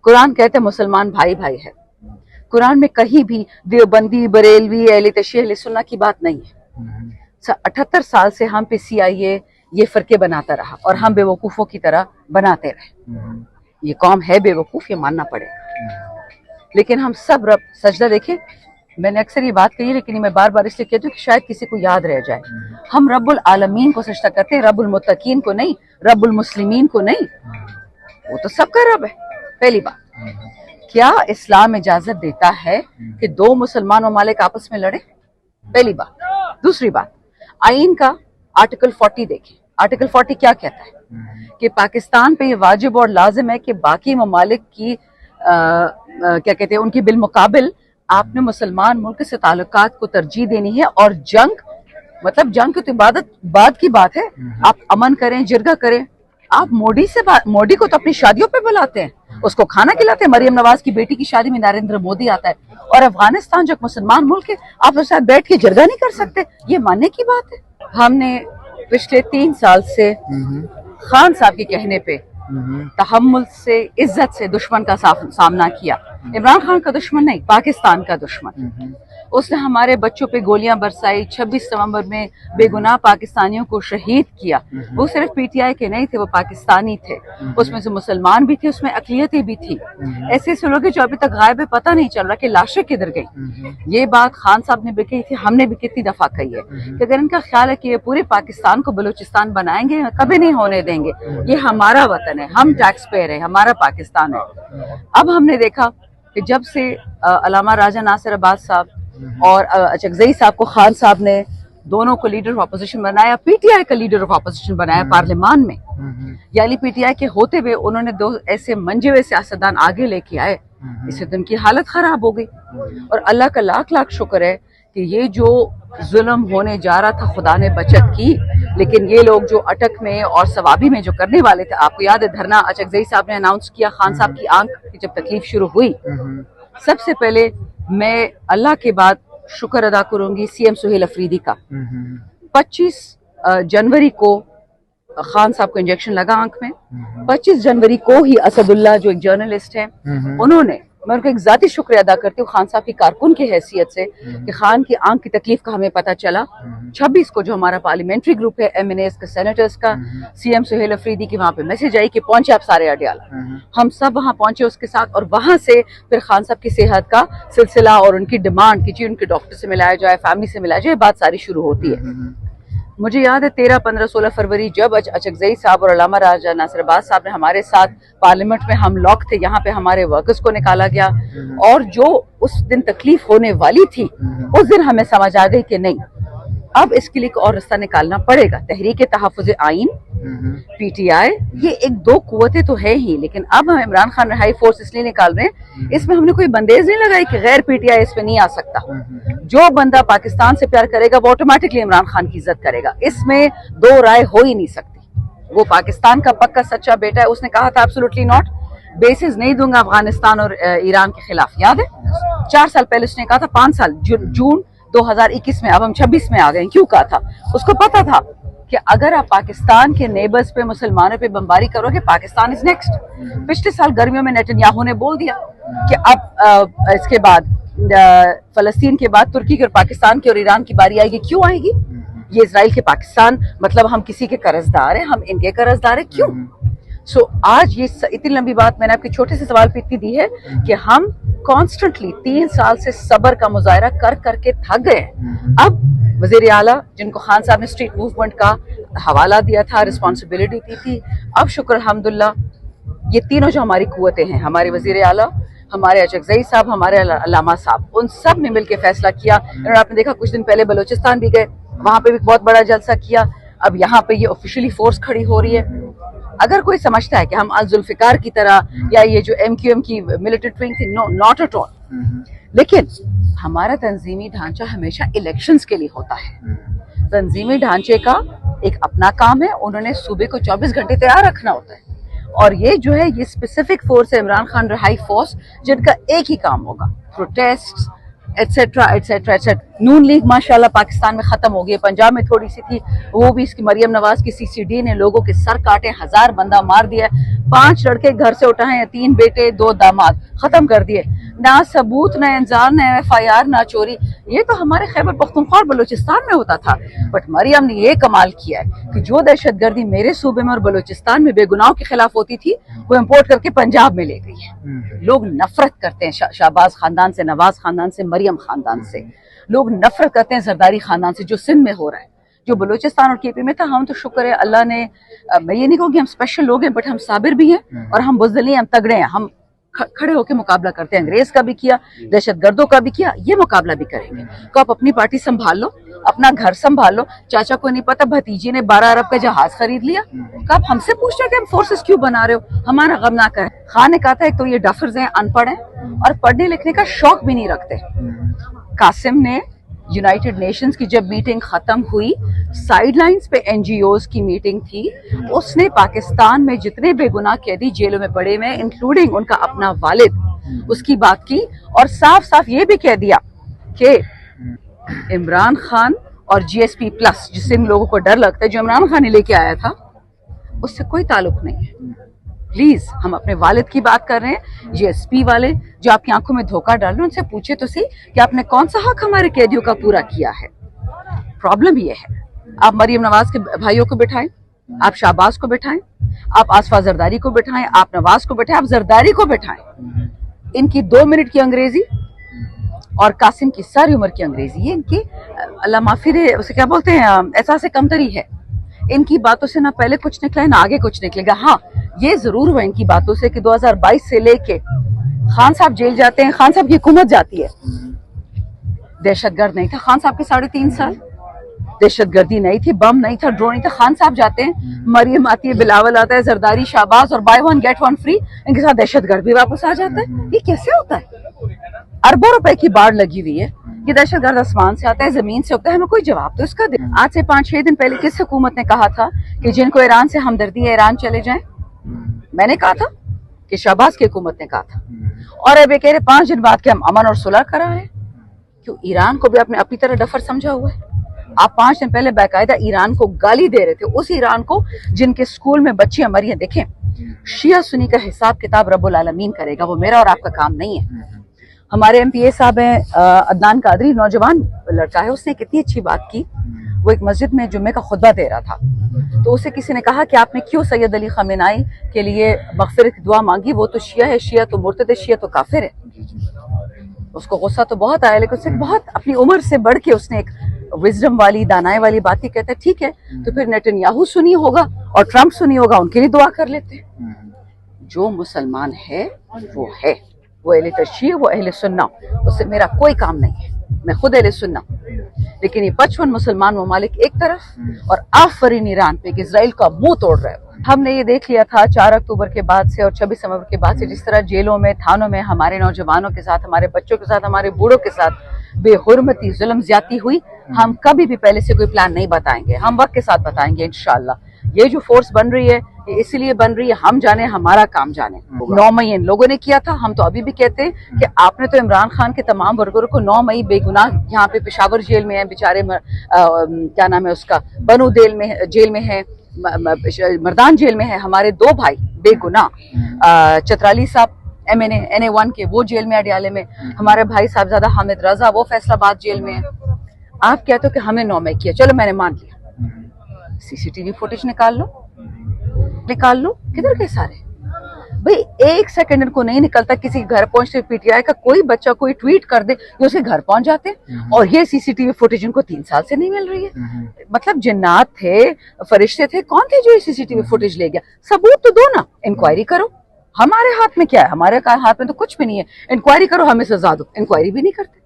कुरान कहते हैं मुसलमान भाई भाई है। कुरान में कहीं भी देवबंदी, बरेलवी, अहले तशय्युह, अहले सुन्ना की बात नहीं है। 78 साल से हम पे CIA ये फरके बनाता रहा और हम बेवकूफ़ों की तरह बनाते रहे। ये कौम है बेवकूफ़, ये मानना पड़ेगा। लेकिन हम सब रब सजदा देखें, मैंने अक्सर ये बात कही है लेकिन मैं बार बार इसलिए कहती हूँ कि शायद किसी को याद रह जाए। हम रब्बुल आलमीन को सजदा करते हैं, रब्बुल मुत्तकीन को नहीं, रब्बुल मुस्लिमीन को नहीं। वो तो सबका रब है। पहली बात, क्या इस्लाम इजाजत देता है कि दो मुसलमान ममालिक आपस में लड़े? पहली बात। दूसरी बात, आइन का आर्टिकल 40 देखें। आर्टिकल 40 क्या कहता है कि पाकिस्तान पे ये वाजिब और लाजिम है कि बाकी ममालिक की क्या कहते हैं, उनकी बिलमुकाबिल आपने मुसलमान मुल्क से ताल्लुकात को तरजीह देनी है। और जंग, मतलब जंग की तो इबादत बाद की बात है। आप अमन करें, जिरगा करें। आप मोदी को तो अपनी शादियों पे बुलाते हैं, उसको खाना खिलाते हैं। मरियम नवाज की बेटी की शादी में नरेंद्र मोदी आता है। और अफगानिस्तान जो एक मुसलमान मुल्क है, आप उसके साथ बैठ के जिरगा नहीं कर सकते? ये मानने की बात है। हमने पिछले 3 साल से खान साहब के कहने पे तहम्मुल से, इज्जत से दुश्मन का सामना किया। इमरान खान का दुश्मन नहीं, पाकिस्तान का दुश्मन। उसने हमारे बच्चों पे गोलियां बरसाई, 26 नवंबर में बेगुनाह पाकिस्तानियों को शहीद किया। वो सिर्फ PTI के नहीं थे, वो पाकिस्तानी थे। उसमें से मुसलमान भी थे, उसमें अकलियतें भी थी। ऐसे ऐसे लोग जो अभी तक गायब है, पता नहीं चल रहा कि लाशें किधर गई। ये बात खान साहब ने भी कही थी, हमने भी कितनी दफा कही है कि अगर इनका ख्याल है कि ये पूरे पाकिस्तान को बलूचिस्तान बनाएंगे, कभी नहीं होने देंगे। ये हमारा वतन है, हम टैक्स पेयर है, हमारा पाकिस्तान है। अब हमने देखा कि जब से अल्लामा राजा नासिर अब्बास साहब और अचकजई साहब को खान साहब ने दोनों को लीडर ऑफ अपोजिशन बनाया, PTI का लीडर ऑफ अपोजिशन बनाया पार्लियामान में, यानी PTI के होते हुए उन्होंने 2 ऐसे मंजे हुए सियासतदान आगे लेके आए, इससे तो उनकी हालत खराब हो गई। और अल्लाह का लाख लाख शुक्र है कि ये जो जुल्म होने जा रहा था खुदा ने बचत की। लेकिन ये लोग जो अटक में और सवाबी में जो करने वाले थे, आपको याद है धरना अचकजई साहब ने अनाउंस किया खान साहब की आंख की जब तकलीफ शुरू हुई। सबसे पहले मैं अल्लाह के बाद शुक्र अदा करूंगी CM सुहेल अफरीदी का। 25 जनवरी को खान साहब को इंजेक्शन लगा आंख में। 25 जनवरी को ही असदुल्ला जो एक जर्नलिस्ट है, उन्होंने, मैं उनका एक जाती शुक्रिया अदा करती हूँ खान साहब की कारकुन की हैसियत से कि खान की आंख की तकलीफ का हमें पता चला। 26 को जो हमारा पार्लियामेंट्री ग्रुप है MNAs का, सेनेटर्स का, CM सुहेल अफरीदी की वहां पे मैसेज आई कि पहुंचे आप सारे अडियाला। हम सब वहां पहुंचे उसके साथ, और वहां से फिर खान साहब की सेहत का सिलसिला और उनकी डिमांड की जी उनके डॉक्टर से मिलाया जाए, फैमिली से मिलाया जाए, बात सारी शुरू होती है। मुझे याद है 13, 15, 16 फरवरी जब अचकजई साहब और अल्लामा राजा नासिर अब्बास साहब ने हमारे साथ पार्लियामेंट में, हम लॉक थे, यहाँ पे हमारे वर्कर्स को निकाला गया। और जो उस दिन तकलीफ होने वाली थी, उस दिन हमें समझ आ गई कि नहीं, अब इसके लिए और रास्ता निकालना पड़ेगा। तहरीक तहफ़्फ़ुज़ आइन, PTI, ये एक 2 कुव्वतें तो है ही, लेकिन अब हम इमरान खान रिहाई फोर्स इसलिए निकाल रहे हैं, इसमें हमने कोई बंदेज नहीं लगाई कि गैर PTI इस पे नहीं आ सकता। जो बंदा पाकिस्तान से प्यार करेगा वो ऑटोमेटिकली इमरान खान की इज्जत करेगा, इसमें 2 राय हो ही नहीं सकती। वो पाकिस्तान का पक्का सच्चा बेटा है। उसने कहा था एब्सोल्युटली नॉट, बेसिस नहीं दूंगा अफगानिस्तान और ईरान के खिलाफ, याद है 4 साल पहले उसने कहा था, 5 साल जून 2021 में, अब हम 26 में आ गए। क्यों कहा था? उसको पता था कि अगर आप पाकिस्तान के नेबर्स पे, मुसलमानों पे बमबारी करोगे, पाकिस्तान इज नेक्स्ट। पिछले साल गर्मियों में नेतन्याहू ने बोल दिया कि अब इसके बाद फलस्तीन के बाद तुर्की के और पाकिस्तान के और ईरान की बारी आएगी। क्यों आएगी? ये इजराइल के पाकिस्तान, मतलब हम किसी के कर्जदार हैं, हम इनके कर्जदार हैं, क्यों? आज ये इतनी लंबी बात मैंने आपके छोटे से सवाल पे इतनी दी है कि हम कॉन्स्टेंटली 3 साल से सब्र का मुजाहरा कर करके थक गए। अब वजीर आला, जिनको खान साहब ने स्ट्रीट मूवमेंट का हवाला दिया था, रिस्पॉन्सिबिलिटी दी थी, अब शुक्र अल्हम्दुलिल्लाह ये तीनों जो हमारी कुव्वतें हैं, हमारे वजीर आला, हमारे अचकजई साहब, हमारे अल्लामा साहब, उन सब ने मिलकर फैसला किया। और आपने देखा कुछ दिन पहले बलूचिस्तान भी गए, वहां पे भी बहुत बड़ा जलसा किया। अब यहाँ पे ये ऑफिशियली फोर्स खड़ी हो रही है। अगर कोई समझता है कि हम जुल्फिकार की तरह या ये जो MQM की मिलिटेंट विंग थी, नो, नॉट एट ऑल। लेकिन हमारा तंजीमी ढांचा हमेशा इलेक्शंस के लिए होता है। तंजीमी ढांचे का एक अपना काम है, उन्होंने सूबे को 24 घंटे तैयार रखना होता है। और ये जो है, ये स्पेसिफिक फोर्स है इमरान खान रिहाई फोर्स, जिनका एक ही काम होगा, प्रोटेस्ट, एटसेट्रा एटसेट्रा एटसेट्रा। नून लीग माशाल्लाह पाकिस्तान में खत्म हो गई, पंजाब में थोड़ी सी थी, वो भी इसकी मरियम नवाज की CCD ने लोगों के सर काटे, 1000 बंदा मार दिया, 5 लड़के घर से उठाए, 3 बेटे 2 दामाद, खत्म कर दिए। ना सबूत, ना इंजार, ना FIR, ना चोरी। ये तो हमारे खैबर पख्तूनख्वा और बलूचिस्तान में होता था, बट मरियम ने ये कमाल किया है कि जो दहशतगर्दी मेरे सूबे में और बलूचिस्तान में बेगुनाहों के खिलाफ होती थी वो इम्पोर्ट करके पंजाब में ले गई है। लोग नफरत करते हैं शाहबाज खानदान से, नवाज खानदान से, मरियम खानदान से। लोग नफरत करते हैं जरदारी खानदान से, जो सिंध में हो रहा है, जो बलूचिस्तान और KP में था। हम तो शुक्र है अल्लाह ने, मैं ये नहीं कहूँगी हम स्पेशल लोग हैं, बट हम साबिर भी हैं और हम बुज़दिल नहीं, हम तगड़े हैं। हम खड़े होकर मुकाबला करते हैं, अंग्रेज का भी किया, दहशतगर्दों का भी किया, ये मुकाबला भी करेंगे। तो आप अपनी पार्टी संभाल लो, अपना घर संभाल लो। चाचा को नहीं पता भतीजी ने 12 अरब का जहाज खरीद लिया, तो आप हमसे पूछ रहे हो कि हम फोर्सेस क्यों बना रहे हो, हमारा गम ना करें। खान ने कहा था एक तो ये डफर्स हैं, अनपढ़ हैं और पढ़ने लिखने का शौक भी नहीं रखते। कासिम ने यूनाइटेड नेशंस की जब मीटिंग खत्म हुई, साइडलाइंस पे NGOs की मीटिंग थी, उसने पाकिस्तान में जितने बेगुनाह कैदी जेलों में पड़े हुए, इंक्लूडिंग उनका अपना वालिद, उसकी बात की और साफ साफ ये भी कह दिया कि इमरान खान और GSP प्लस, जिससे इन लोगों को डर लगता है, जो इमरान खान ने लेके आया था, उससे कोई ताल्लुक नहीं है। प्लीज, हम अपने वालिद की बात कर रहे हैं। GSP वाले जो आपकी आंखों में धोखा डाल रहे हैं, उनसे पूछे तो सही कि आपने कौन सा हक हमारे कैदियों का पूरा किया है। प्रॉब्लम ये है, आप मरियम नवाज के भाइयों को बिठाएं, आप शाहबाज को बिठाएं, आप आसफा जरदारी को बिठाएं, आप नवाज को बिठाएं, आप जरदारी को बिठाएं। इनकी 2 मिनट की अंग्रेजी और कासिम की सारी उम्र की अंग्रेजी, ये इनकी अल्लाह माफी दे, उसे क्या बोलते हैं, एहसास कमतरी है। इनकी बातों से ना पहले कुछ निकला है ना आगे कुछ निकलेगा। हाँ, ये जरूर हुआ इनकी बातों से कि 2022 से लेके खान साहब जेल जाते हैं, खान साहब की हुकूमत जाती है। दहशतगर्द नहीं था खान साहब के 3.5 साल, दहशतगर्दी नहीं थी, बम नहीं था, ड्रोन नहीं था। खान साहब जाते हैं, मरियम आती है, बिलावल आता है, जरदारी, शाहबाज और बाय 1 गेट 1 फ्री, इनके साथ दहशतगर्द भी वापस आ जाता है। ये कैसे होता है? अरबों रुपए की बाढ़ लगी हुई है, ये दहशतगर्द आसमान से आता है, जमीन से उगता है, हमें कोई जवाब तो इसका दे। आज से 5-6 दिन पहले किस हुकूमत ने कहा था कि जिनको ईरान से हमदर्दी है ईरान चले जाएं? मैंने कहा था कि शहबाज की हुकूमत ने कहा था, और अब ये कह रहे 5 दिन बाद कि हम अमन और सुलह करा है। क्यों? ईरान को भी आपने अपनी तरह डफर समझा हुआ है। आप 5 दिन पहले बाकायदा ईरान को गाली दे रहे थे, उस ईरान को जिनके स्कूल में बच्चियां मरी हैं। देखें, शिया सुन्नी का हिसाब किताब रब्बुल आलमीन करेगा, वो मेरा और आपका काम नहीं है। हमारे MPA साहब हैं अदनान कादरी, नौजवान लड़का है, उसने कितनी अच्छी बात की। वो एक मस्जिद में जुम्मे का खुतबा दे रहा था, तो उसे किसी ने कहा कि आपने क्यों सैयद अली खमेनाई के लिए मगफिरत की दुआ मांगी, वो तो शिया है, शिया तो मुर्तद है, शिया तो काफिर है। उसको गुस्सा तो बहुत आया, लेकिन उससे बहुत अपनी उम्र से बढ़ के उसने एक विजडम वाली, दानाई वाली बात ही कहता है। ठीक है, तो फिर नेतन्याहू सुनी होगा और ट्रम्प सुनी होगा, उनके लिए दुआ कर लेते हैं। जो मुसलमान है वो है, वो अहले तशय्युअ, वो अहले सुन्ना, उससे मेरा कोई काम नहीं है, मैं खुद अहले सुन्ना। लेकिन ये 55 मुसलमान ममालिक एक तरफ और आफरीन ईरान पे इजराइल का मुंह तोड़ रहा है। हमने ये देख लिया था 4 अक्टूबर के बाद से और 26 नवंबर के बाद से, जिस तरह जेलों में, थानों में हमारे नौजवानों के साथ, हमारे बच्चों के साथ, हमारे बूढ़ों के साथ बेहुरमती, जुल्म ज्यादती हुई। हम कभी भी पहले से कोई प्लान नहीं बताएंगे, हम वक्त के साथ बताएंगे इंशाअल्लाह। ये जो फोर्स बन रही है ये इसलिए बन रही है, हम जाने, हमारा काम जाने। 9 मई इन लोगों ने किया था, हम तो अभी भी कहते हैं कि आपने तो इमरान खान के तमाम वर्करों को 9 मई बेगुनाह यहाँ पे पेशावर जेल में है बेचारे, क्या नाम है उसका, बनू जेल में है, मर्दान जेल में है। हमारे 2 भाई बेगुनाह, चतराली साहब NA1 के, वो जेल में, अडियाले में। हमारे भाई साहबजादा हामिद रजा, वो फैसलाबाद जेल में है। आप कहते हो कि हमें 9 मई किया, चलो मैंने मान लिया, CCTV फुटेज निकाल लो, किधर गए सारे? भाई 1 सेकंड इनको नहीं निकलता किसी के घर पहुंचते। PTI का कोई बच्चा कोई ट्वीट कर दे कि उसके घर पहुंच जाते, और ये CCTV फुटेज इनको 3 साल से नहीं मिल रही है। मतलब जिन्नात थे, फरिश्ते थे, कौन थे जो ये CCTV फुटेज ले गया? सबूत तो दो ना, इंक्वायरी करो। हमारे हाथ में क्या है? हमारे हाथ में तो कुछ भी नहीं है। इंक्वायरी करो, हमें सजा दो, इंक्वायरी भी नहीं करते।